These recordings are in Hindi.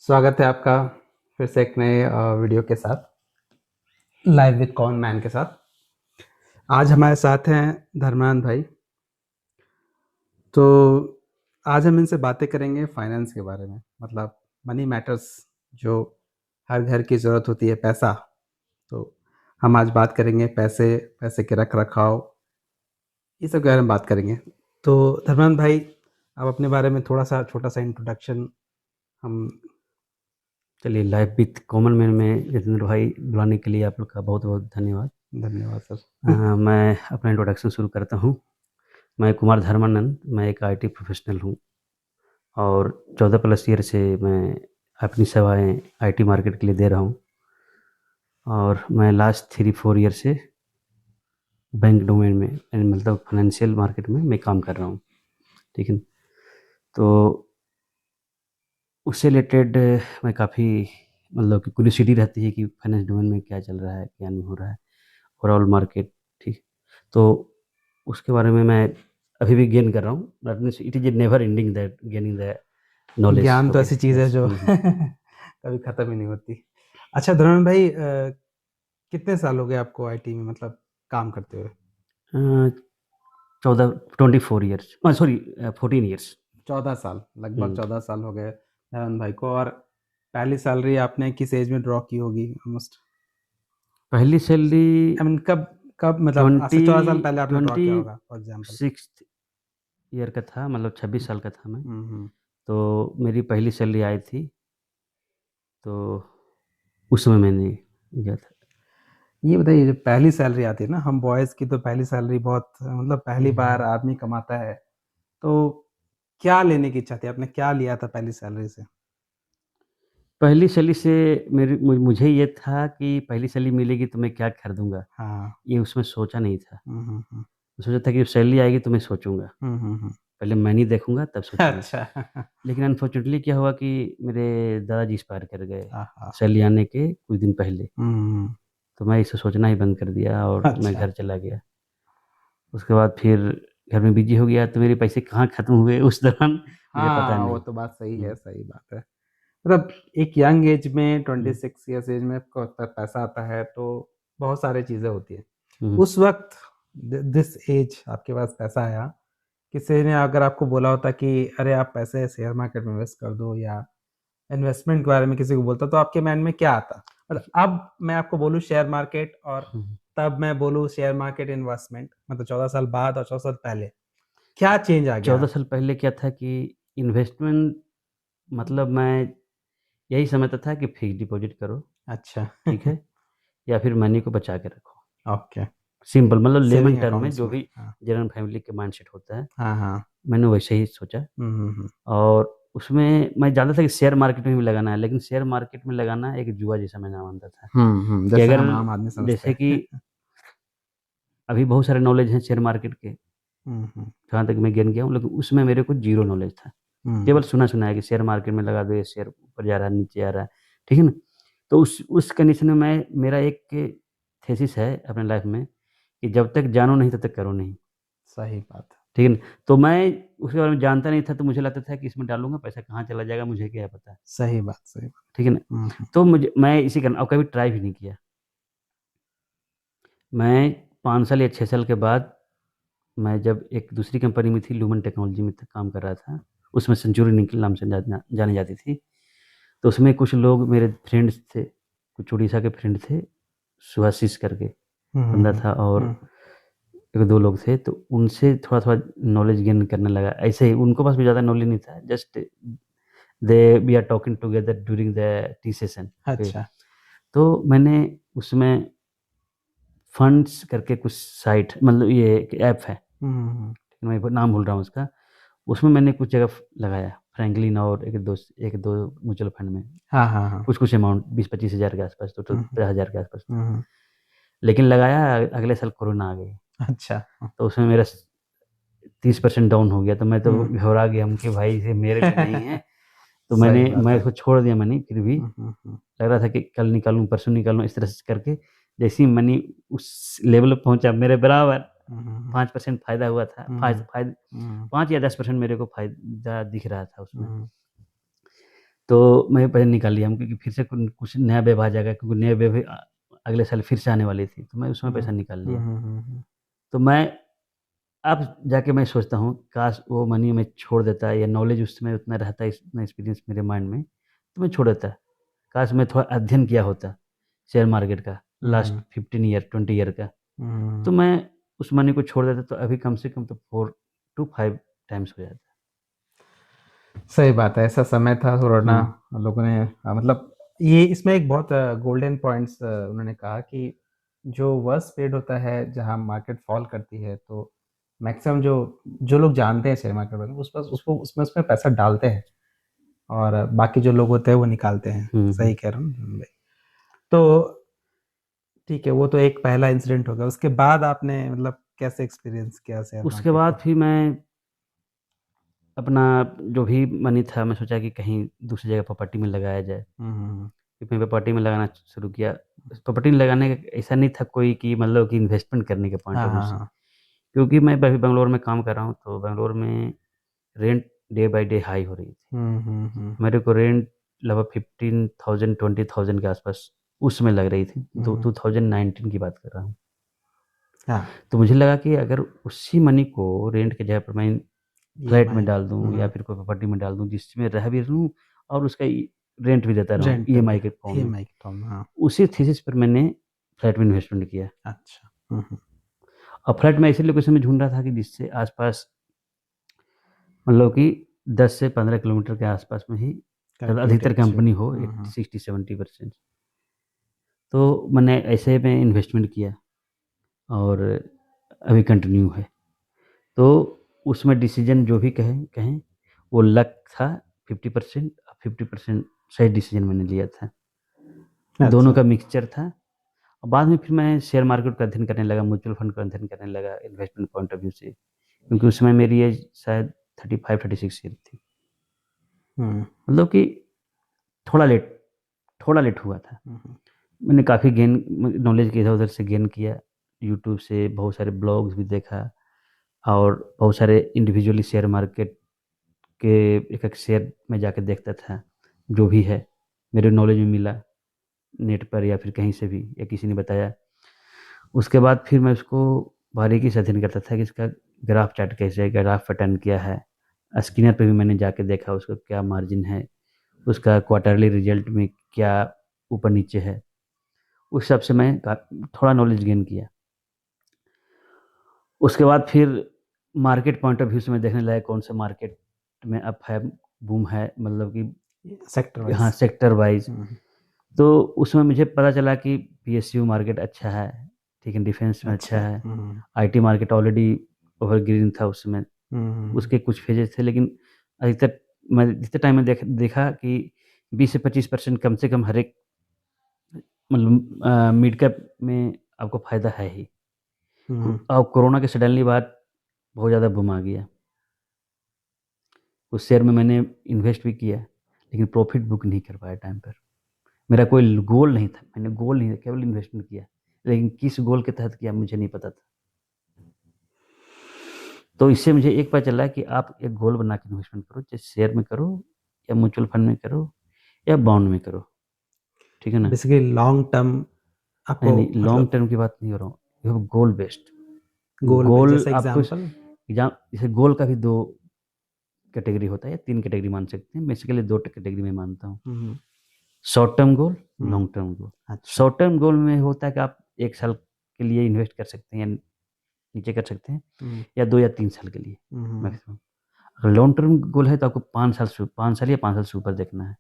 स्वागत है आपका फिर से एक नए वीडियो के साथ, लाइव विद कॉन मैन के साथ। आज हमारे साथ हैं धर्मानंद भाई। तो आज हम इनसे बातें करेंगे फाइनेंस के बारे में, मतलब मनी मैटर्स, जो हर घर की ज़रूरत होती है, पैसा। तो हम आज बात करेंगे पैसे के रख रखाव, ये सब के बारे में बात करेंगे। तो धर्मानंद भाई, आप अपने बारे में थोड़ा सा छोटा सा इंट्रोडक्शन हम। चलिए, लाइव विथ कॉमन मैन में जितेंद्र भाई बुलाने के लिए आप लोग का बहुत बहुत धन्यवाद। धन्यवाद सर। मैं अपना इंट्रोडक्शन शुरू करता हूँ। मैं कुमार धर्मानंद, मैं एक आईटी प्रोफेशनल हूँ और 14+ ईयर से मैं अपनी सेवाएं आईटी मार्केट के लिए दे रहा हूँ। और मैं लास्ट 3-4 ईयर से बैंक डोमेन में, मतलब फाइनेंशियल मार्केट में मैं काम कर रहा हूँ। ठीक है, तो उससे रिलेटेड मैं काफ़ी, मतलब कि क्यूरियोसिटी रहती है कि फाइनेंस डोमेन में क्या चल रहा है, क्या नहीं हो रहा है, ओवरऑल मार्केट। ठीक, तो उसके बारे में मैं अभी भी गेन कर रहा हूँ। That means it is a never ending that gaining the knowledge. ज्ञान तो ओके, ऐसी चीज़ है यस। जो कभी ख़त्म ही नहीं होती। अच्छा धर्मेंद्र भाई, कितने साल हो गए आपको आईटी में, मतलब काम करते हुए? 24 ईयर्स, सॉरी 14 ईयर्स। 14 साल, लगभग 14 साल हो गए धर्मेंद्र भाई को। और पहली सैलरी आपने किस एज में ड्रॉ की होगी ऑलमोस्ट? पहली सैलरी आई मीन कब कब, मतलब आज से 14 साल पहले आपने ड्रॉ किया होगा फॉर एग्जांपल। 26 ईयर का था, मतलब 26 साल का था मैं। हम्म। तो मेरी पहली सैलरी आई थी, तो उस समय मैंने किया था। ये बताइए, जो पहली सैलरी आती है ना, हम बॉयज़ की तो पहली सैलरी बहुत, मतलब पहली बार आदमी कमाता है, तो क्या लेने की इच्छा थी? आपने क्या लिया था पहली सैलरी से? पहली सैलरी से मुझे ये था कि पहली सैलरी मिलेगी तो मैं क्या खरीदूँगा, हाँ। ये उसमें सोचा नहीं था। हुँ। सोचा था कि जब सैलरी आएगी तो मैं सोचूँगा, हुँ। पहले मनी देखूँगा तब सोचूँगा। अच्छा। लेकिन अनफॉर्चुनेटली क्या हुआ कि मेरे दादाजी एक्सपायर कर गए आहा! सैलरी आने के कुछ दिन पहले। हुँ। तो मैं इसे सोचना ही बंद कर दिया और मैं अच्छा। घर चला गया। उसके बाद फिर घर में बिज़ी हो गया, तो मेरे पैसे कहाँ ख़त्म हुए उस दौरान मुझे पता हाँ, वो नहीं। तो बात सही है, हुँ, सही बात है। मतलब एक यंग एज में, हुँ, 26 ईयर्स एज में आपको पैसा आता है, तो बहुत सारी चीज़ें होती हैं। हुँ, उस वक़्त दिस एज आपके पास पैसा आया, किसी ने अगर आपको बोला होता कि अरे आप पैसे शेयर मार्केट में इन्वेस्ट कर दो, या इन्वेस्टमेंट के बारे में किसी को बोलता, तो आपके माइंड में क्या आता? मतलब अब मैं आपको बोलूँ शेयर मार्केट, और हुँ। तब मैं बोलूँ शेयर मार्केट इन्वेस्टमेंट, मतलब 14 साल बाद और 14 साल पहले, क्या चेंज आ गया? 14 साल पहले क्या था कि इन्वेस्टमेंट, मतलब मैं यही समझता था कि फिक्स्ड डिपॉज़िट करो, अच्छा। ठीक है? या फिर मनी को बचा के रखो। ओके। सिंपल, मतलब लेमन सेविंग टर्म में अकाउंट्स जो में, भी हाँ। जनरल फैमिली के माइंडसेट होता है, हाँ। मैंने वैसे ही सोचा। हुँ। और उसमें मैं जानता था कि शेयर मार्केट में भी लगाना है, लेकिन शेयर मार्केट में लगाना एक जुआ जैसा मैं मानता था। कि जैसा अगर, हम आम आदमी समझते जैसे कि हैं। अभी बहुत सारे नॉलेज हैं शेयर मार्केट के, हुँ। जहाँ तक मैं गिन गया हूँ, लेकिन उसमें मेरे को ज़ीरो नॉलेज था। केवल हुँ। सुना-सुना है कि शेयर मार्केट में लगा दो, ये शेयर ऊपर जा रहा है, नीचे आ रहा है, ठीक है ना? तो उस कंडीशन में मेरा एक थीसिस है अपने लाइफ़ में कि जब तक जानो नहीं तब तक करो नहीं, सही बात है। ठीक है ना? तो मैं उसके बारे में जानता नहीं था, तो मुझे लगता था कि इसमें डालूँगा, पैसा कहाँ चला जाएगा मुझे क्या पता, सही बात, सही बात। ठीक है ना? हुँ। तो मैं इसी कारण और कभी ट्राई भी नहीं किया। मैं 5 साल या 6 साल के बाद, मैं जब एक दूसरी कंपनी में थी, ल्यूमन टेक्नोलॉजी में काम कर रहा था, उसमें सेंचुरी के नाम से जानी जाती थी। तो उसमें कुछ लोग मेरे फ्रेंड्स थे, कुछ उड़ीसा के फ्रेंड थे, सुभाशीष करके बंदा हुँ। था, और हुँ। 1-2 लोग थे, तो उनसे थोड़ा-थोड़ा नॉलेज गेन करने लगा। ऐसे ही उनको पास भी ज़्यादा नॉलेज नहीं था, just they we are talking together during the tea session, okay. अच्छा। तो मैंने उसमें फंड्स करके कुछ साइट, मतलब ये एक ऐप है, हुँ। मैं नाम भूल रहा हूँ उसका। उसमें मैंने कुछ जगह लगाया, फ्रैंकलिन और 1-2 म्यूचुअल फंड में, हाँ। कुछ-कुछ अमाउंट 20-25 हज़ार के आस-पास, टोटल हुँ। 50,000 के आस-पास था। हुँ। लेकिन लगाया, अगले साल कोरोना आ गई, अच्छा। तो उसमें मेरा 30% डाउन हो गया, तो मैं तो हुँ। घबरा गया हूँ कि भाई ये मेरे लिए नहीं है। तो सही बात मैं है। उसको छोड़ दिया मनी, फिर भी हुँ। लग रहा था कि कल निकालूँ, परसों निकालूँ, इस तरह से करके जैसे ही मनी उस लेवल पे पहुँचा मेरे बराबर, हम्म, 5% फ़ायदा हुआ था। हम्म, 5 या 10% मेरे को फ़ायदा दिख रहा था उसमें। हम्म, तो मैं पहले निकाल लिया क्योंकि फिर से कुछ नया वेव आ जाएगा, क्योंकि नया वेव अगले साल फिर से आने वाली थी, तो मैं उसमें पैसा निकाल लिया। तो मैं अब जाके मैं सोचता हूँ, काश वो मनी मैं छोड़ देता या नॉलेज उस समय उतना रहता, इतना एक्सपीरियंस मेरे माइंड में, तो मैं छोड़ देता। काश मैं थोड़ा अध्ययन किया होता शेयर मार्केट का लास्ट 15 ईयर 20 ईयर का, तो मैं उस मनी को छोड़ देता, तो अभी कम से कम तो 4 to 5 टाइम्स हो जाता। सही बात है, ऐसा समय था कोरोना, लोगों ने मतलब ये इसमें एक बहुत गोल्डन पॉइंट्स उन्होंने कहा कि जो वर्स्ट पीरियड होता है जहाँ मार्केट फॉल करती है, तो मैक्सिमम जो जो लोग जानते हैं शेयर मार्केट में, उस पर उसको उसमें पैसा डालते हैं, और बाकी जो लोग होते हैं वो निकालते हैं। सही कह रहा हूँ भाई? तो ठीक है, वो तो एक पहला इंसिडेंट हो गया। उसके बाद आपने मतलब कैसे एक्सपीरियंस किया शेयर उसके मार्केट बाद को? फिर मैं अपना जो भी मनी था, मैं सोचा कि कहीं दूसरी जगह प्रॉपर्टी में लगाया जाए। फिर मैं प्रॉपर्टी में लगाना शुरू किया। प्रॉपर्टी में लगाने का ऐसा नहीं था कोई कि मतलब कि इन्वेस्टमेंट करने के पॉइंट हाँ ऑफ व्यू हाँ से, हाँ। क्योंकि मैं अभी बेंगलोर में काम कर रहा हूँ, तो बेंगलोर में rent day by day high हो रही थी। मेरे को रेंट लगभग 15,000 20,000 के आसपास उस समय लग रही थी। 2019 की बात कर रहा हूँ। हाँ, तो मुझे लगा कि अगर उसी मनी को रेंट की जगह पर मैं फ्लैट में ईएमआई। डाल दूँ या फिर कोई प्रॉपर्टी में डाल दूँ जिसमें रह भी रहूँ और उसका रेंट भी देता रहूँ रेंट पे भी, ईएमआई के फॉर्म में, ईएमआई के फॉर्म में, हाँ। उसी थीसिस पर मैंने फ्लैट में इन्वेस्टमेंट किया। अच्छा। और फ्लैट में ऐसे लोकेशन में ढूंढ रहा था कि जिससे आसपास मतलब कि 10 से 15 किलोमीटर के आसपास में ही कनेक्टिविटी अधिकतर अच्छी हो। कंपनी हो, 60-70%। तो मैंने ऐसे में इन्वेस्टमेंट किया और अभी कंटिन्यू है। तो उसमें डिसीजन जो भी कहें कहें वो लक था 50%, 50% सही डिसीजन मैंने लिया था। दोनों अच्छा। का मिक्सचर था। और बाद में फिर मैं शेयर मार्केट का अध्ययन करने लगा, म्यूचुअल फंड का अध्ययन करने लगा इन्वेस्टमेंट पॉइंट ऑफ व्यू से, क्योंकि उस समय मेरी एज शायद 35-36 ईयर थी। मतलब कि थोड़ा लेट थोड़ा लेट हुआ था। मैंने काफ़ी गेन नॉलेज इधर उधर से गेन किया, यूट्यूब से बहुत सारे ब्लॉग्स भी देखा और बहुत सारे इंडिविजुअली शेयर मार्केट के एक एक शेयर में जाके देखता था। जो भी है मेरे नॉलेज में मिला नेट पर या फिर कहीं से भी या किसी ने बताया, उसके बाद फिर मैं उसको बारीकी से अध्ययन करता था कि इसका ग्राफ चार्ट कैसे है, ग्राफ पैटर्न क्या है। स्किनर पे भी मैंने जाके देखा उसका क्या मार्जिन है, उसका क्वार्टरली रिजल्ट में क्या ऊपर नीचे है। उस हिसाब से मैं थोड़ा नॉलेज गेन किया। उसके बाद फिर मार्केट पॉइंट ऑफ व्यू से मैं देखने लगा कौन सा मार्केट में अप है, बूम है, मतलब कि सेक्टर हाँ वाइज। Sector wise. तो उसमें मुझे पता चला कि पीएसयू मार्केट अच्छा है, ठीक है, डिफेंस में अच्छा अच्छा। है, आईटी मार्केट ऑलरेडी ओवरग्रीन था उस समय, उसके कुछ फेजेस थे, लेकिन अधिकतर मैं जितने टाइम में देखा कि 20 से 25% कम से कम हर एक मतलब मिड कैप में आपको फ़ायदा है ही। और कोरोना के सडनली बाद बहुत ज़्यादा बूम आ गया। उस शेयर में मैंने इन्वेस्ट भी किया, लेकिन प्रॉफिट बुक नहीं कर पाया टाइम पर। मेरा कोई गोल नहीं था, मैंने गोल नहीं था, केवल इन्वेस्टमेंट किया, लेकिन किस गोल के तहत किया मुझे नहीं पता था। तो इससे मुझे एक पता चला कि आप एक गोल बना के इन्वेस्टमेंट करो, चाहे शेयर में करो या म्यूचुअल फंड में करो या बॉन्ड में करो, ठीक है ना? बेसिकली लॉन्ग टर्म नहीं, आपको नहीं, लॉन्ग मतलब टर्म की बात नहीं कर रहा हूँ, यू हैव गोल बेस्ड। गोल पे गोल जैसे आपको एग्जांपल। जैसे गोल का भी 2 कैटेगरी होता है या 3 कैटेगरी मान सकते हैं, बेसिकली 2 कैटेगरी में मानता हूँ। Short term goal, long term goal. अच्छा। शॉर्ट टर्म गोल में होता है कि आप 1 साल के लिए इन्वेस्ट कर सकते हैं या नीचे कर सकते हैं, या 2 या 3 साल के लिए मैक्सिमम। अगर लॉन्ग टर्म गोल है तो आपको 5 साल या 5 साल से ऊपर देखना है।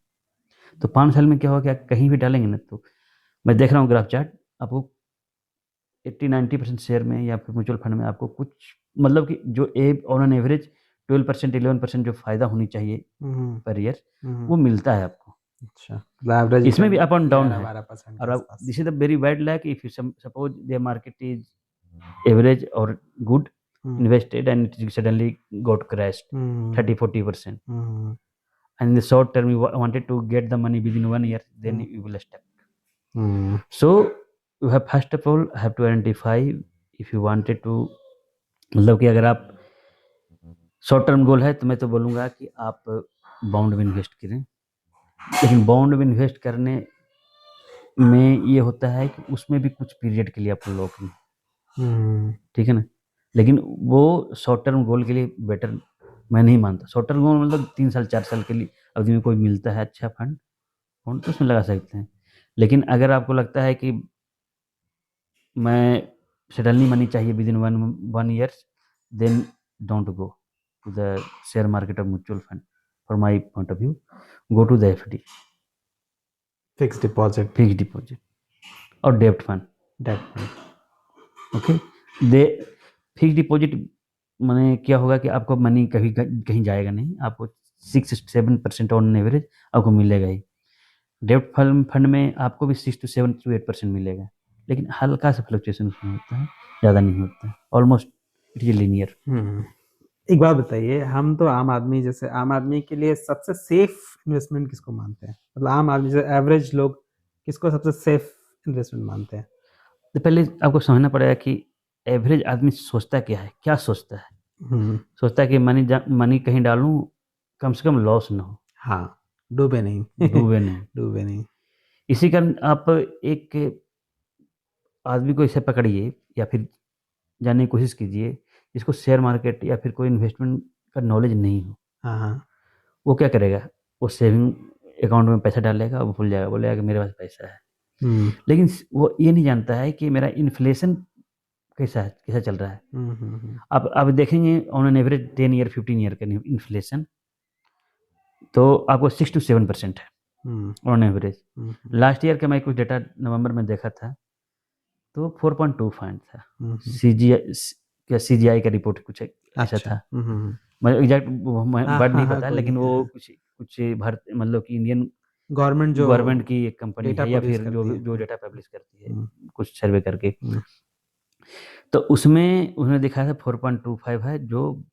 तो 5 साल में क्या होगा कि आप कहीं भी डालेंगे ना, तो मैं देख रहा हूँ ग्राफ चार्ट, आपको 80-90% शेयर में या फिर म्यूचुअल फंड में आपको कुछ मतलब कि जो ऑन एन एवरेज 12% 11% जो फ़ायदा होनी चाहिए पर ईयर, वो मिलता है आपको। अच्छा, मतलब एवरेज इसमें भी रिटर्न अप एंड डाउन है। 11-12% के और अब आसपास। This is the very bad luck if you suppose the market is average और good invested and it suddenly got crashed 30-40%, and in the short term you wanted to get the money within 1 year, then you will stuck. So you have first of all have to identify if you wanted to मतलब कि अगर आप शॉर्ट टर्म गोल है तो मैं तो बोलूँगा कि आप बॉन्ड में इन्वेस्ट करें। लेकिन बॉन्ड में इन्वेस्ट करने में ये होता है कि उसमें भी कुछ पीरियड के लिए आपको लॉक इन, ठीक है ना? लेकिन वो शॉर्ट टर्म गोल के लिए बेटर मैं नहीं मानता। शॉर्ट टर्म गोल मतलब 3 साल 4 साल के लिए अवधि में कोई मिलता है अच्छा फंड तो उसमें लगा सकते हैं। लेकिन अगर आपको लगता है कि मैं सडनली मनी चाहिए within 1 years, then don't go to the share market और mutual fund. For my point of view, go to the FD, fix deposit, fixed deposit और डेब्ट fund. Debt. Okay, the fixed deposit माने क्या होगा कि आपको मनी कभी कहीं जाएगा नहीं, आपको 6-7% ऑन एवरेज आपको मिलेगा ही। डेब्ट फंड में आपको भी 6-7-8% मिलेगा, लेकिन हल्का सा फ्लक्चुएशन उसमें होता है, ज़्यादा नहीं होता है। Almost it is linear. एक बात बताइए, हम तो आम आदमी, जैसे आम आदमी के लिए सबसे सेफ इन्वेस्टमेंट किसको मानते हैं? मतलब आम आदमी जैसे एवरेज लोग किसको सबसे सेफ इन्वेस्टमेंट मानते हैं? तो पहले आपको समझना पड़ेगा कि एवरेज आदमी सोचता क्या है, क्या सोचता है। सोचता है कि मनी कहीं डालूं, कम से कम लॉस ना हो, हाँ, डूबे नहीं। डूबे नहीं। डूबे नहीं। इसी कारण आप एक आदमी को इसे पकड़िए या फिर जानने की कोशिश कीजिए जिसको शेयर मार्केट या फिर कोई इन्वेस्टमेंट का नॉलेज नहीं हो। हाँ हाँ। वो क्या करेगा? वो सेविंग अकाउंट में पैसा डालेगा, वो भूल जाएगा, बोलेगा कि मेरे पास पैसा है। लेकिन वो ये नहीं जानता है कि मेरा इन्फ्लेशन कैसा चल रहा है। आप देखेंगे on an average 10 year 15 year का इन्फ्लेशन तो आपको 6-7% है ऑन एवरेज। लास्ट ईयर का मैं कुछ डेटा नवंबर में देखा था तो 4.25 था। सीजीआई का रिपोर्ट कुछ ऐसा था। मैं एग्जैक्ट वर्ड नहीं पता, लेकिन वो कुछ भारत मतलब कि इंडियन गवर्नमेंट की एक कंपनी है या फिर जो डेटा पब्लिश करती है कुछ सर्वे करके, तो उसमें उन्होंने दिखाया था 4.25 है, जो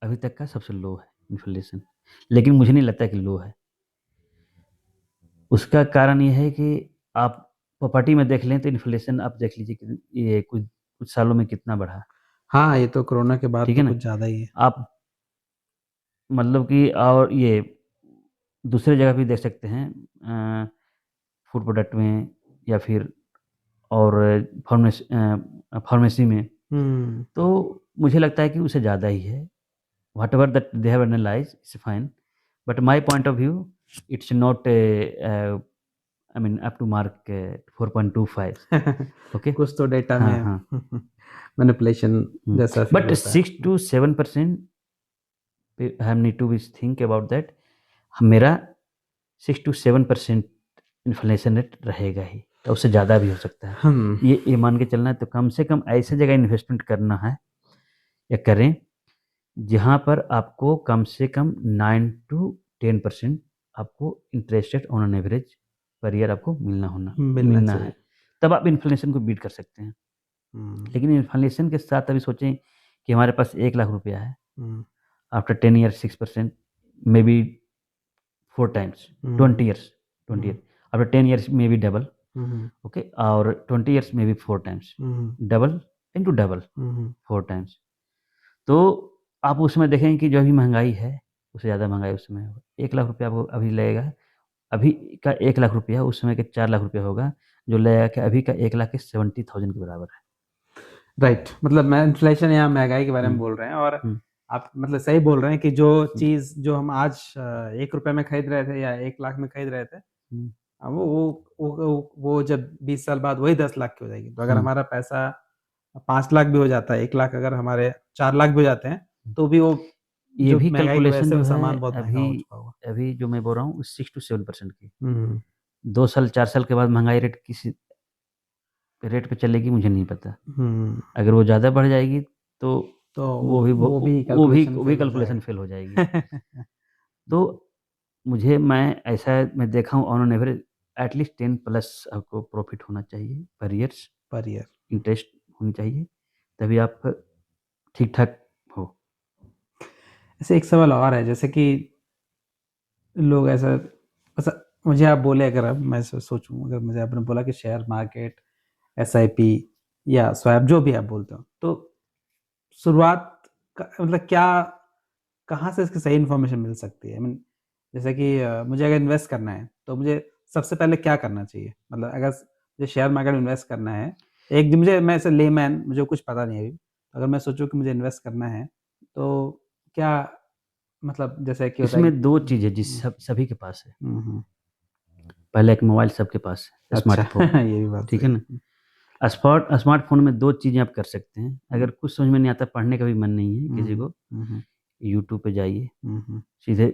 अभी तक का सबसे लो है इन्फ्लेशन। लेकिन मुझे नहीं लगता कि लो है। उसका कारण ये है कि आप प्रॉपर्टी में देख लें तो इन्फ्लेशन आप देख लीजिए कि ये कुछ सालों में कितना बढ़ा। हाँ, ये तो कोरोना के बाद ठीक तो है ना? कुछ ज़्यादा ही है। आप मतलब कि और ये दूसरे जगह भी देख सकते हैं, फूड प्रोडक्ट में या फिर और फार्मेसी में, तो मुझे लगता है कि उससे ज़्यादा ही है। Whatever that they have analyse it's fine, but my point of view it's not I mean up to mark 4.25। Okay, कुछ तो डेटा हाँ में हाँ। मैनिपुलेशन जैसा फील बट होता है। 6-7% I need to be think about that. मेरा 6-7% इन्फ्लेशन रेट रहेगा ही, तो उससे ज़्यादा भी हो सकता है। ये मान के चलना है, तो कम से कम ऐसे जगह इन्वेस्टमेंट करना है या करें जहाँ पर आपको कम से कम 9-10% आपको interest rate on an average per year आपको मिलना है, तब आप इन्फ्लेशन को बीट कर सकते हैं। लेकिन इन्फ्लेशन के साथ अभी सोचें कि हमारे पास 1 लाख रुपया है, after 10 year 6%, may be 4 times, 20 year, after 10 years may be double. Okay, और 20 ईयर्स में भी 4 times, double into double 4 times. तो आप उसमें देखेंगे कि जो अभी महंगाई है उससे ज़्यादा महंगाई उस समय होगा। 1 लाख रुपया आपको अभी लगेगा, अभी का 1 लाख रुपया उस समय के 4 लाख रुपया होगा, जो लगेगा कि अभी का 1,70,000 के बराबर है। राइट, मतलब मैं इन्फ्लेशन या महंगाई के बारे में बोल रहे हैं, और आप मतलब सही बोल रहे हैं कि जो चीज़ जो हम आज 1 रुपए में खरीद रहे थे या 1 लाख में खरीद रहे थे, वो जब 20 साल बाद वही 10 लाख की हो जाएगी। तो अगर हमारा पैसा 5 लाख भी हो जाता है, 1 लाख अगर हमारे 4 लाख भी हो जाते हैं, तो भी वो ये जो भी महंगाई की वजह कैलकुलेशन से वो जो है सामान बहुत महंगा हो चुका होगा। अभी जो मैं बोल रहा हूँ 6-7% की। 2 साल 4 साल के बाद महंगाई रेट किस रेट पे चलेगी मुझे नहीं पता। अगर वो ज़्यादा बढ़ जाएगी तो वो भी कैलकुलेशन फेल हो जाएगी। तो मैं देखा हूँ on an average at least 10 plus आपको प्रॉफिट होना चाहिए पर ईयर, इंटरेस्ट होनी चाहिए, तभी आप ठीक ठाक हो। ऐसे एक सवाल और है, जैसे कि लोग ऐसा ऐसा मुझे आप बोले, अगर अब मैं सोचूं, अगर मुझे आपने बोला कि शेयर मार्केट, एसआईपी या स्वैप, जो भी आप बोलते हो, तो शुरुआत मतलब क्या, कहाँ से इसकी सही इन्फॉर्मेशन मिल सकती है? आई मीन जैसे कि मुझे अगर इन्वेस्ट करना है तो मुझे सबसे पहले क्या करना चाहिए? मतलब अगर मुझे शेयर मार्केट में इन्वेस्ट करना है, एक मुझे, मैं ऐसे लेमैन, मुझे कुछ पता नहीं है अभी, अगर मैं सोचूँ कि मुझे इन्वेस्ट करना है तो क्या, मतलब जैसे कि होता है इसमें 2 चीज़ है जिस हुँ, सभी के पास है। हुँ। पहला एक मोबाइल सबके पास है, अच्छा स्मार्टफ़ोन, ये भी बात ठीक सही है है। ना? स्मार्टफ़ोन में 2 चीज़ें आप कर सकते हैं। हुँ, अगर कुछ समझ में नहीं आता, पढ़ने का भी मन नहीं है हुँ, किसी हुँ, को, हुँ, हुँ, यूट्यूब पे जाइए, हुँ, हुँ, सीधे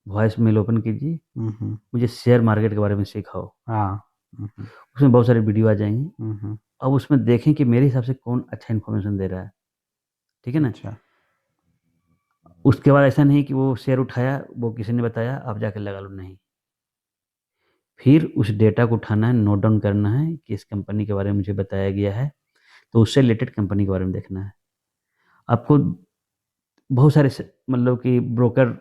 वॉइस मेल ओपन कीजिए, हुँ, हुँ। मुझे शेयर मार्केट के बारे में सिखाओ। हाँ। हुँ, हुँ, उसमें बहुत सारे वीडियो आ जाएँगे। हुँ, हुँ। अब उसमें देखें कि मेरे हिसाब से कौन अच्छा इन्फॉर्मेशन दे रहा है, ठीक है ना? अच्छा। उसके बाद ऐसा नहीं कि वो शेयर उठाया, वो किसी ने बताया, आप जाके लगा लो, नहीं। फिर उस डेटा को उठाना है, नोट डाउन करना है कि इस कंपनी के बारे में मुझे बताया गया है, तो उससे रिलेटेड कंपनी के बारे में देखना है। आपको बहुत सारे मतलब कि ब्रोकर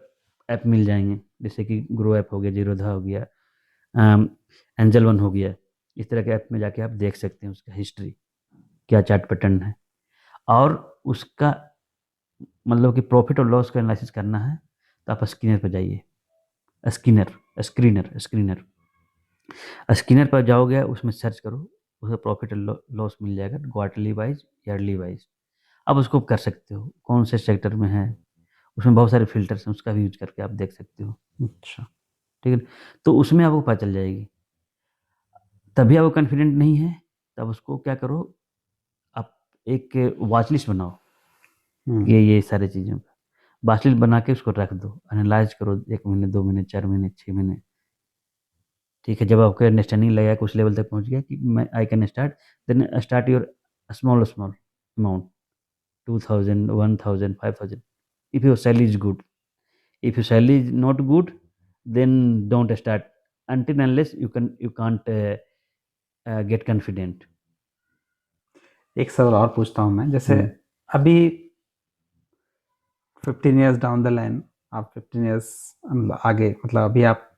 ऐप मिल जाएँगे, जैसे कि ग्रो ऐप हो गया, ज़ीरोधा हो गया, अम, एंजल वन हो गया। इस तरह के ऐप में जाके आप देख सकते हैं उसका हिस्ट्री, क्या चार्ट पैटर्न है, और उसका मतलब कि प्रॉफ़िट और लॉस का एनालिसिस करना है, तो आप स्क्रीनर पे जाइए। स्किनर स्क्रीनर स्किनर पर जाओगे, उसमें सर्च करो, उसमें प्रॉफ़िट और लॉस मिल जाएगा, क्वार्टरली वाइज़, ईयरली वाइज़। आप उसको कर सकते हो, कौन से सेक्टर में है, उसमें बहुत सारे फ़िल्टर्स हैं, उसका भी यूज़ करके आप देख सकते हो, अच्छा। ठीक है? तो उसमें आपको पता चल जाएगी। तभी आपको कॉन्फिडेंट नहीं है, तब उसको क्या करो, आप एक वॉच लिस्ट बनाओ, हुँ, ये सारी चीज़ों का। वॉच लिस्ट बना के उसको रख दो, एनालाइज़ करो 1 महीने, 2 महीने, 4 महीने, 6 महीने, ठीक है? जब आपको अंडरस्टैंडिंग लगेगा कि उस लेवल तक पहुँच गया कि मैं I can start, then start your small amount, 2000, 1000, 5000, if your salary is good. If your salary is not good, then don't start until unless you can't get confident. एक सवाल और पूछता हूँ मैं, जैसे हुँ, अभी 15 इयर्स डाउन द लाइन, आप 15 इयर्स मतलब आगे, मतलब अभी आप,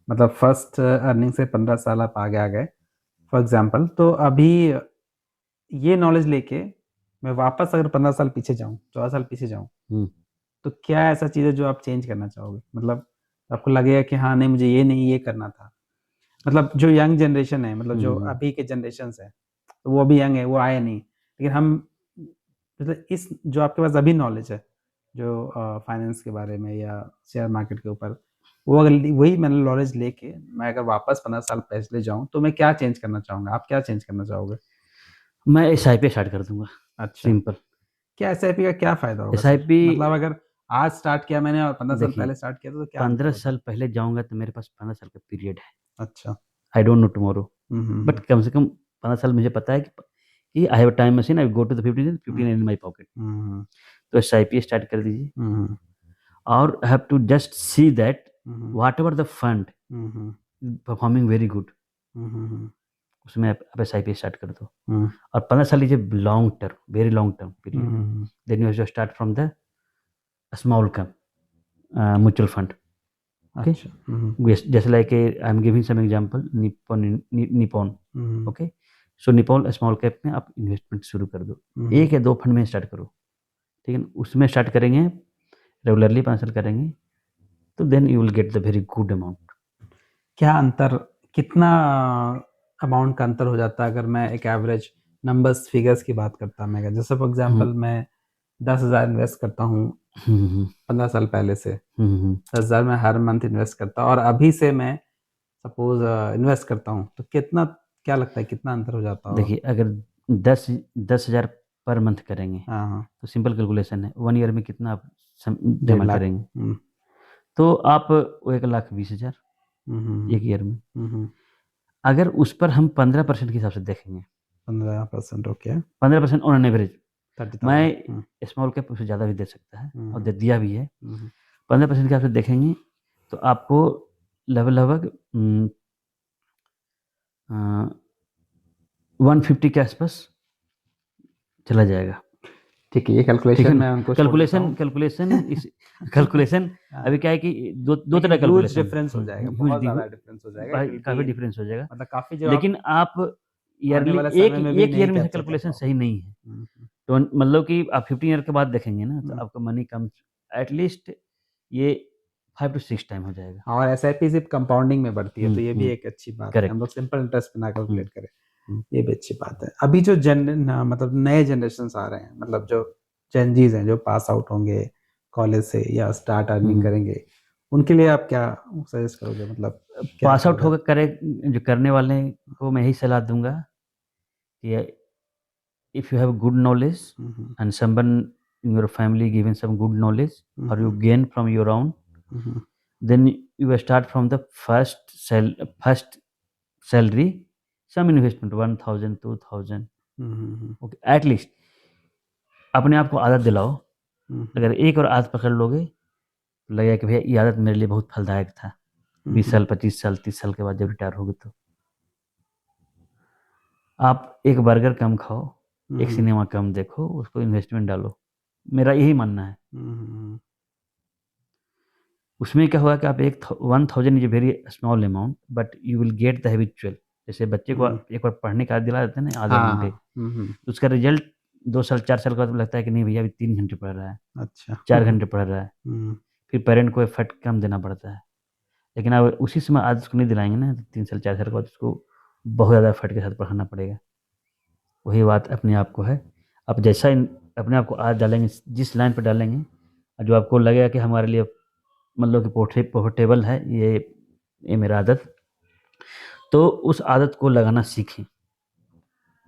मतलब फर्स्ट अर्निंग से 15 साल आप आगे आ गए फॉर एग्ज़ाम्पल, तो अभी ये नॉलेज लेके मैं वापस अगर 15 साल पीछे जाऊँ, 14 साल पीछे जाऊँ, हुँ, तो क्या ऐसा चीज़ है जो आप चेंज करना चाहोगे? मतलब आपको लगेगा कि हाँ, नहीं मुझे ये नहीं, ये करना था। मतलब जो यंग जनरेशन है, मतलब हुँ, जो हुँ। अभी के जनरेशन्स हैं, तो वो अभी यंग है, वो आए नहीं। लेकिन हम, मतलब इस जो आपके पास अभी नॉलेज है, जो फाइनेंस के बारे में या शेयर मार्केट के ऊपर, वो अगर वही मैंने नॉलेज लेके मैं अगर वापस 15 साल पहले जाऊँ, तो मैं क्या चेंज करना चाहूँगा? आप क्या चेंज करना चाहोगे? मैं एसआईपी स्टार्ट कर दूँगा, अच्छा, सिंपल। क्या एसआईपी का क्या फ़ायदा होगा सर? एसआईपी मतलब अगर आज स्टार्ट किया मैंने और 15 साल देखिए, पहले स्टार्ट किया था, तो क्या अंतर 15 होता? साल पहले जाऊँगा तो मेरे पास 15 साल का पीरियड है। अच्छा। I don't know tomorrow, hmm, hmm, but hmm. कम से कम 15 साल मुझे पता है कि I have a time machine, I will go to the 15 hmm, 15 in my pocket. Hmm, hmm, तो एसआईपी स्टार्ट कर दीजिए, हुँ, हुँ, और have to just see that hmm, hmm, whatever the fund hmm, hmm, performing very good, hmm, hmm, hmm, उसमें आप एसआईपी स्टार्ट कर दो। हुँ, और 15 साल लीजिए, long term, very long term hmm, period. Hmm, then you have to start from the small come mutual fund, okay? अच्छा। हुँ, हुँ, जैसे like I am giving some example, Nippon, hmm, okay? So Nippon small cap में आप इन्वेस्टमेंट शुरू कर दो। हुँ। 1 या 2 फंड में स्टार्ट करो, ठीक है ना? उसमें स्टार्ट करेंगे, रेगुलरली 5 साल करेंगे, तो then you will get the very good amount. क्या अंतर, कितना अमाउंट का अंतर हो जाता है अगर मैं एक एवरेज नंबर्स फिगर्स की बात करता मैं, अगर जैसे फॉर हुँ, एग्जांपल मैं 10,000 इन्वेस्ट करता हूँ हुँ, हुँ, 15 साल पहले से, हुँ, हुँ। 10,000 मैं हर मंथ इन्वेस्ट करता हूँ और अभी से मैं सपोज़ इन्वेस्ट करता हूँ, तो कितना, क्या लगता है कितना अंतर हो जाता होगा? देखिए, अगर 10,000 पर मंथ करेंगे, हाँ, हाँ, तो सिंपल कैलकुलेशन है, 1 ईयर में कितना आप डेढ़ जमा लाख। करेंगे? हुँ, तो आप वो 1,20,000 हुँ, हुँ, 1 ईयर में। हुँ, हुँ, अगर उस पर हम 15% के हिसाब से देखेंगे, 15% ओके, 15% ऑन एन एवरेज, 30,000। हुँ, मैं स्मॉल कैप उससे ज़्यादा भी दे सकता है हुँ, और हुँ, दे दिया भी है। हुँ, हुँ। 15% के हिसाब से देखेंगे, तो आपको लगभग अ, 150 के आसपास चला जाएगा। ठीक है, ये ठीक है कैलकुलेशन ना? मैं उनको छोड़ देता कैलकुलेशन हूँ। कैलकुलेशन इस कैलकुलेशन हाँ, अभी क्या है कि 2 लेकिन तरह ह्यूज कैलकुलेशन डिफरेंस हो जाएगा, ह्यूज बहुत ज़्यादा डिफरेंस हो जाएगा भाई क्योंकि काफ़ी डिफरेंस हो जाएगा। मतलब काफ़ी जो आप लेकिन आप आने ईयरली वाले समय एक में भी एक नहीं ईयर में से कैप्चर कर कैलकुलेशन पाओगे। सही नहीं है। हुँ, हुँ। तो मतलब कि आप 15 ईयर के बाद देखेंगे ना, तो हम्म। आपका मनी कम एटलीस्ट ये 5 to 6 टाइम हो जाएगा। और एसआईपी सिर्फ कंपाउंडिंग में बढ़ती है, तो ये भी हम्म। एक अच्छी बात है। हम करेक्ट। लोग सिंपल इंटरेस्ट पे ना हम्म। कैलकुलेट करें, हम्म। ये भी अच्छी बात है। अभी जो मतलब नए जनरेशन आ रहे हैं, मतलब जो जेनजीज हैं, जो पास आउट होंगे कॉलेज से या स्टार्ट अर्निंग हम्म। करेंगे, उनके लिए आप क्या सजेस्ट करोगे, मतलब क्या पास आउट होगा? होकर करे, जो करने वाले हैं को मैं यही सलाह दूंगा कि if you have good knowledge hmm. and someone in your family given some good knowledge or you hmm. gain from your own, hmm. then you start from the first salary, some investment 1000 2000, hmm. okay, at least अपने आप को आदत दिलाओ। हम्म। अगर एक और आदत पकड़ लोगे तो लगेगा कि भैया ये आदत मेरे लिए बहुत फलदायक था। 20 साल 25 साल 30 साल के बाद जब रिटायर होगे तो आप एक बर्गर कम खाओ, एक हम्म। सिनेमा कम देखो, उसको इन्वेस्टमेंट डालो। मेरा यही मानना है। हम्म। उसमें क्या होगा कि आप 1000 is a very small amount but you will get the habitual. जैसे बच्चे को एक बार पढ़ने का दिला देते हैं ना आधे हाँ घंटे, हाँ। तो उसका रिजल्ट 2 साल 4 साल के बाद लगता है कि नहीं भैया अभी 3 घंटे पढ़ रहा है, अच्छा। 4 घंटे पढ़ रहा है। हम्म। फिर पेरेंट को एफर्ट कम देना पड़ता है। लेकिन आप उसी समय आदत उसको नहीं दिलाएंगे ना, तो 3 साल 4 साल के बाद उसको बहुत ज़्यादा एफर्ट के साथ पढ़ाना पड़ेगा। वही बात अपने आप को है। आप जैसा अपने आप को आदत डालेंगे, जिस लाइन पर डालेंगे, और जो आपको लगेगा कि हमारे लिए मतलब कि पोर्टेबल है ये मेरा आदत, तो उस आदत को लगाना सीखें।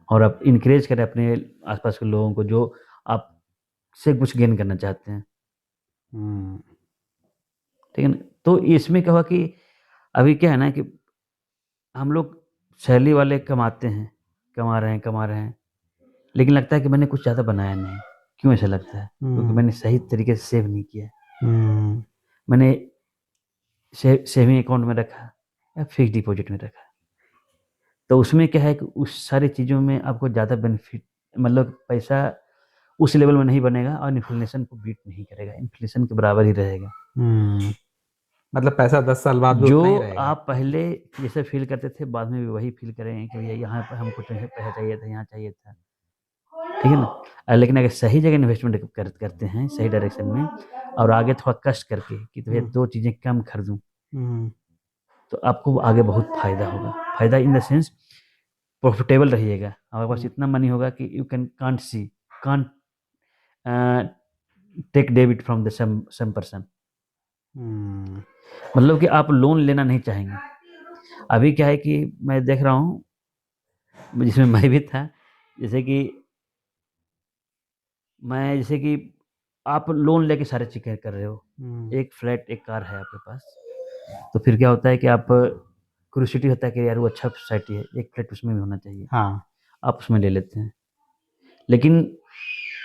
और आप इनक्रेज करें अपने आसपास के लोगों को जो आपसे कुछ गेन करना चाहते हैं। हम्म। ठीक है ना? तो इसमें क्या हुआ कि अभी क्या है ना कि हम लोग सैलरी वाले कमाते हैं, कमा रहे हैं, लेकिन लगता है कि मैंने कुछ ज़्यादा बनाया नहीं। क्यों ऐसा लगता है? क्योंकि मैंने सही तरीके से सेव नहीं किया है। हम्म। मैंने सेविंग अकाउंट में रखा या फिक्स डिपॉजिट में रखा। तो उसमें क्या है कि उस सारी चीज़ों में आपको ज़्यादा बेनिफिट, मतलब पैसा उस लेवल में नहीं बनेगा और इन्फ्लेशन को बीट नहीं करेगा, इन्फ्लेशन के बराबर ही रहेगा। हम्म। मतलब पैसा 10 साल बाद भी जो उतना ही रहेगा। आप पहले जैसे फील करते थे, बाद में भी वही फील करेंगे कि भैया यहाँ पर हमको पैसा चाहिए था, यहाँ चाहिए था। ठीक है ना? लेकिन अगर सही जगह इन्वेस्टमेंट करते हैं, सही डायरेक्शन में, और आगे थोड़ा कष्ट करके कि तो भैया हम्म। 2 चीज़ें कम खरीदूँ, हम्म। तो आपको आगे बहुत फ़ायदा होगा। फ़ायदा इन द सेंस प्रॉफिटेबल रहिएगा। हमारे पास हम्म। इतना मनी होगा कि you can't take debit from the some person. Hmm. मतलब कि आप लोन लेना नहीं चाहेंगे। अभी क्या है कि मैं देख रहा हूँ, जिसमें मैं भी था, जैसे कि जैसे कि आप लोन लेके सारे चीज़ें कर रहे हो। हम्म। एक फ्लैट, एक कार है आपके पास, तो फिर क्या होता है कि आप क्यूरियोसिटी होता है कि यार वो अच्छा सोसाइटी है, एक फ्लैट उसमें भी होना चाहिए, हाँ। आप उसमें ले लेते हैं। लेकिन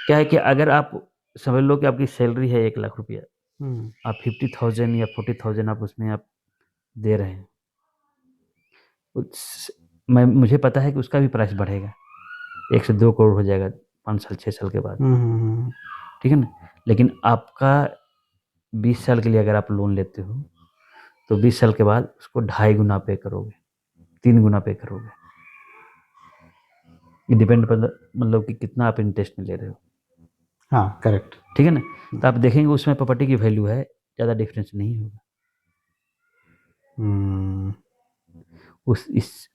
क्या है कि अगर आप समझ लो कि आपकी सैलरी है 1 लाख रुपया, हम्म। आप 50,000 या 40,000 आप उसमें आप दे रहे हैं, मुझे पता है कि उसका भी प्राइस बढ़ेगा, 1 से 2 करोड़ हो जाएगा 5 साल 6 साल के बाद। हम्म। ठीक है ना? लेकिन आपका 20 साल के लिए अगर आप लोन लेते हो, तो 20 साल के बाद उसको 2.5 गुना पे करोगे, 3 गुना पे करोगे। ये डिपेंड पर, मतलब कि कितना आप इंटरेस्ट में ले रहे हो। हाँ, करेक्ट। ठीक है ना? तो आप देखेंगे उसमें प्रॉपर्टी की वैल्यू है, ज़्यादा डिफरेंस नहीं होगा। हम्म।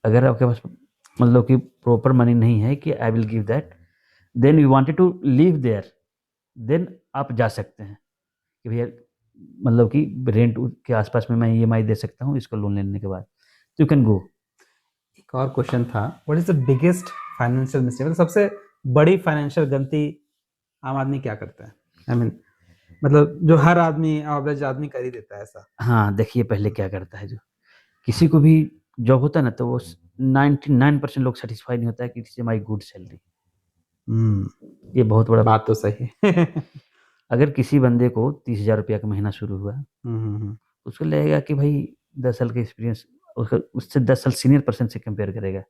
अगर आपके पास मतलब कि प्रॉपर मनी नहीं है कि I will give that, then you wanted to live there, then आप जा सकते हैं कि भैया मतलब कि रेंट के आसपास में मैं ईएमआई दे सकता हूँ इसको लोन लेने के बाद, तो यू कैन गो। एक और क्वेश्चन था, what is the biggest financial mistake, मतलब सबसे बड़ी फाइनेंशियल गलती आम आदमी क्या करता है? आई मीन मतलब जो हर आदमी, एवरेज आदमी कर ही देता है ऐसा। हाँ, देखिए पहले क्या करता है, जो किसी को भी जॉब होता है ना, तो वो 99% लोग सेटिस्फाई नहीं होता है कि इट्स माई गुड सैलरी। ये बहुत बड़ा। बात तो सही है। अगर किसी बंदे को 30,000 रुपया का महीना शुरू हुआ, हम्म। उसको लगेगा कि भाई 10 साल का एक्सपीरियंस, उसका उससे 10 साल सीनियर पर्सन से कंपेयर करेगा,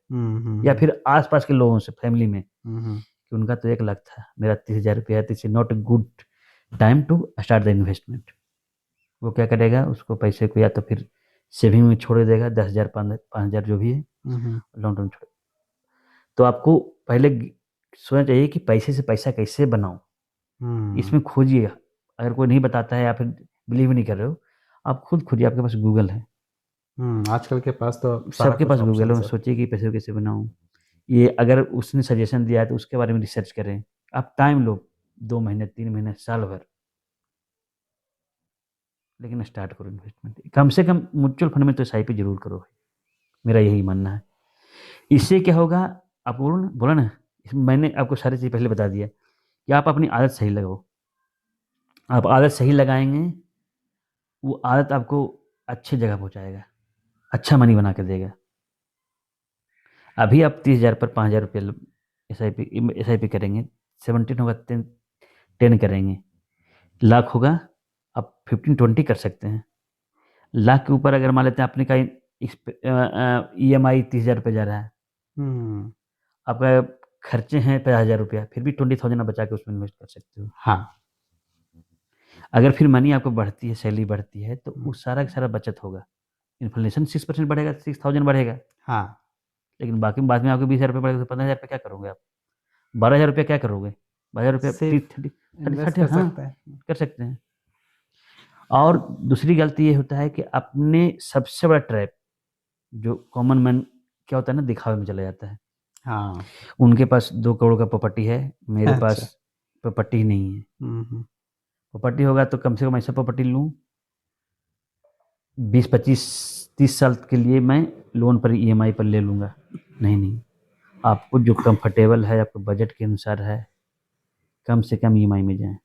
या फिर आसपास के लोगों से, फैमिली में, कि उनका तो 1 लाख था, मेरा 30,000 रुपया है, तो it's not a good time to start the investment. वो क्या करेगा, उसको पैसे को या तो फिर सेविंग में छोड़ देगा, 10,000 5,000 जो भी है, लॉन्ग टर्म छोड़। तो आपको पहले सोचना चाहिए कि पैसे से पैसा कैसे बनाऊँ, हम्म इसमें खोजिए। अगर कोई नहीं बताता है या फिर बिलीव नहीं कर रहे हो, आप खुद खोजिए, आपके पास गूगल है। आजकल के पास तो सारा सबके कुछ पास गूगल है, ऑप्शन और है। सोचिए कि पैसे को कैसे बनाऊँ। ये अगर उसने सजेशन दिया है तो उसके बारे में रिसर्च करें। आप टाइम लो, 2 महीने, 3 महीने, साल भर, लेकिन स्टार्ट करो इन्वेस्टमेंट। कम से कम म्यूचुअल फंड में तो एसआईपी ज़रूर करो भाई, मेरा यही मानना है। इससे क्या होगा, आपको बोला ना, इसमें मैंने आपको सारी चीज़ पहले बता दिया कि आप अपनी आदत सही लगाओ। आप आदत सही लगाएँगे, वो आदत आपको अच्छी जगह पहुँचाएगा, अच्छा मनी बना के देगा। अभी आप 30,000 पर 5,000 रुपये एसआईपी करेंगे, 17 होगा, 10 करेंगे, लाख होगा, आप 15-20 कर सकते हैं। लाख के ऊपर अगर मान लेते हैं आपने कहा ईएमआई 30,000 रुपये जा रहा है, हम्म आपका खर्चे हैं 50,000 रुपया, फिर भी 20,000 आप बचा के उसमें इन्वेस्ट कर सकते हो। हाँ। अगर फिर मनी आपको बढ़ती है, सैलरी बढ़ती है, तो हम्म, वो सारा का सारा बचत होगा। इन्फ्लेशन 6% बढ़ेगा, 6,000 बढ़ेगा, हाँ। लेकिन बाकी बाद में आपको 20,000 रुपये बढ़ेगा, तो 15,000 रुपये क्या करोगे आप? 12,000 रुपये क्या करोगे? 12,000 रुपये सिर्फ 30, 30, 30, इन्वेस्ट 30, कर हाँ, सकते हैं। कर सकते हैं। और दूसरी गलती ये होता है कि अपने सबसे बड़ा ट्रैप, जो कॉमन मैन क्या होता है ना, दिखावे में चला जाता है। हाँ। उनके पास 2 करोड़ का प्रॉपर्टी है, मेरे अच्छा। पास प्रॉपर्टी ही नहीं है। हम्म प्रॉपर्टी होगा तो कम से कम ऐसा प्रॉपर्टी लूँ, 20, 25, 30 साल के लिए मैं लोन पर ईएमआई पर ले लूँगा। नहीं, नहीं, आपको जो कंफर्टेबल है, आपके बजट के अनुसार है, कम से कम ईएमआई में जाएँ।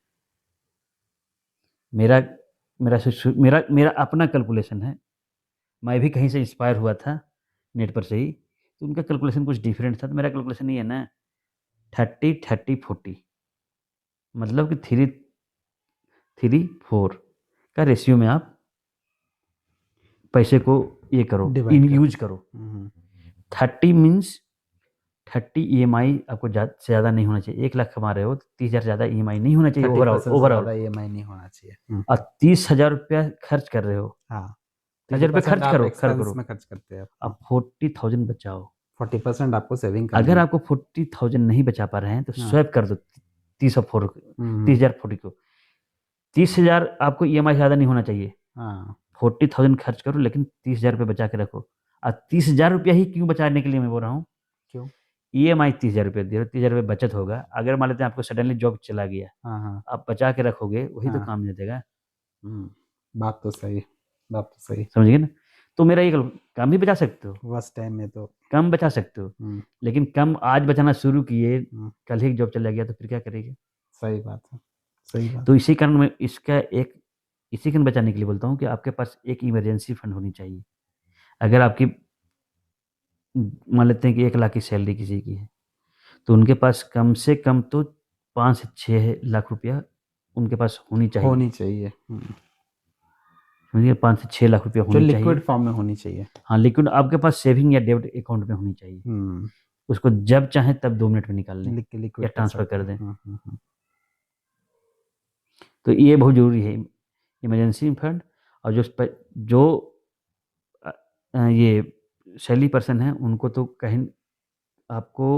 मेरा मेरा सु मेरा मेरा अपना कैलकुलेशन है। मैं भी कहीं से इंस्पायर हुआ था, नेट पर से ही, तो उनका कैलकुलेशन कुछ डिफरेंट था, तो मेरा कैलकुलेशन ये है ना, 30, 30, 40, मतलब कि 3:4 का रेशियो में आप पैसे को ये करो, डिवाइड कर यूज सकते करो। हैं। 30 मीन्स 30 ईएमआई आपको से ज़्यादा नहीं होना चाहिए। 1 लाख कमा रहे हो तो 30,000 ज़्यादा ईएमआई नहीं होना चाहिए, 30% से ओवरऑल। ज़्यादा ईएमआई नहीं होना चाहिए। और 30,000 रुपया खर्च कर रहे हो, हाँ। 30,000 रुपये 30% खर्च आप करो, एक्सपेंस में खर्च करते हैं आप। अब 40,000 बचाओ। 40% आपको सेविंग करनी अगर है। आपको 40,000 नहीं बचा पा रहे हैं तो हाँ। स्वैप कर दो 30,004 हम्म 30,040 को। 30,000 आपको ईएमआई ज़्यादा नहीं होना चाहिए। हाँ। 40,000 खर्च करो, लेकिन 30,000 रुपये बचा के रखो। और 30,000 रुपया ही क्यों बचाने के लिए मैं बोल रहा हूँ, क्यों? ईएमआई 30,000 रुपये दे रहे हो, 30,000 रुपये बचत होगा। अगर मान लेते हैं आपको सडनली जॉब चला गया, हाँ हाँ आप बचा के रखोगे, वही तो हाँ। काम दे देगा। बात तो सही। बात तो सही। समझिए ना? तो मेरा ये कम भी बचा सकते हो, फर्स्ट टाइम में तो। कम बचा सकते हो, हम्म लेकिन कम आज बचाना शुरू किए, हम्म, कल ही जॉब चला गया तो फिर क्या करेंगे? सही बात है। सही बात। तो इसी कारण मैं इसी कारण बचाने के लिए बोलता हूँ कि आपके पास एक इमरजेंसी फंड होनी चाहिए। अगर आपकी मान लेते हैं कि 1 लाख की सैलरी किसी की है, तो उनके पास कम से कम तो 5 से 6 लाख रुपया उनके पास होनी चाहिए। होनी चाहिए। समझिए, 5 से 6 लाख रुपया जो होनी लिक्विड चाहिए। फॉर्म में होनी चाहिए। हाँ, लिक्विड आपके पास सेविंग या डेबिट अकाउंट में होनी चाहिए। हम्म उसको जब चाहें तब 2 मिनट में निकाल लें या लिक्विड कर ट्रांसफ़र सकते कर हैं। दें। तो ये बहुत ज़रूरी है, इमरजेंसी फंड। और जो ये सैलरी पर्सन है, उनको तो कहीं आपको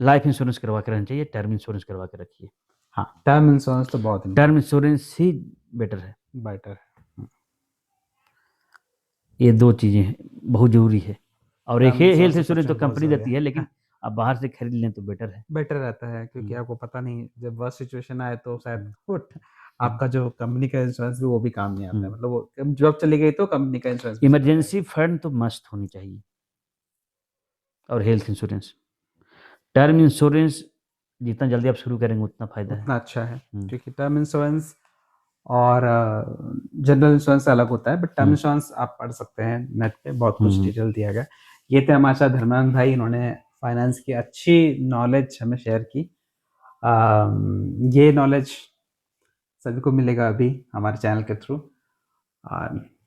लाइफ इंश्योरेंस करवा के रहना चाहिए, टर्म इंश्योरेंस करवा के रखिए। हाँ, टर्म इंश्योरेंस तो बहुत टर्म इम्पोर्टेंट इंश्योरेंस ही बेटर है। बेटर है। ये 2 चीज़ें बहुत ज़रूरी है। और एक टर्म हेल्थ इंश्योरेंस तो इंश्योरेंस सच तो में बहुत कंपनी ज़रूरी देती है। है, लेकिन आप बाहर से खरीद लें तो बेटर है। बेटर रहता है, क्योंकि हुँ, आपको पता नहीं जब वर्स्ट सिचुएशन आए तो शायद हुँ, वो आपका जो कंपनी का इंश्योरेंस भी वो भी काम नहीं आता है। हुँ। मतलब वो जॉब चली गई तो कंपनी का इंश्योरेंस भी चला जाएगा। इमरजेंसी फंड तो मस्ट होनी चाहिए, और हेल्थ इंश्योरेंस। टर्म इंश्योरेंस जितना जल्दी आप शुरू करेंगे उतना फ़ायदा है। उतना अच्छा है, हुँ, क्योंकि टर्म इंश्योरेंस और जनरल इंश्योरेंस अलग होता है, बट टर्म हुँ, इंश्योरेंस आप पढ़ सकते हैं नेट पे, बहुत हुँ, कुछ हुँ। डिटेल दिया गया है। ये थे हमारे साथ धर्मानंद भाई, इन्होंने फाइनेंस की अच्छी नॉलेज हमें शेयर की। ये नॉलेज सभी को मिलेगा अभी हमारे चैनल के थ्रू।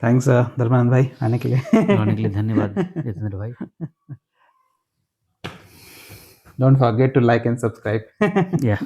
थैंक्स धर्मानंद भाई आने के आने के लिए लिए। धन्यवाद जितेंद्र भाई। Don't forget to like and subscribe. Yeah.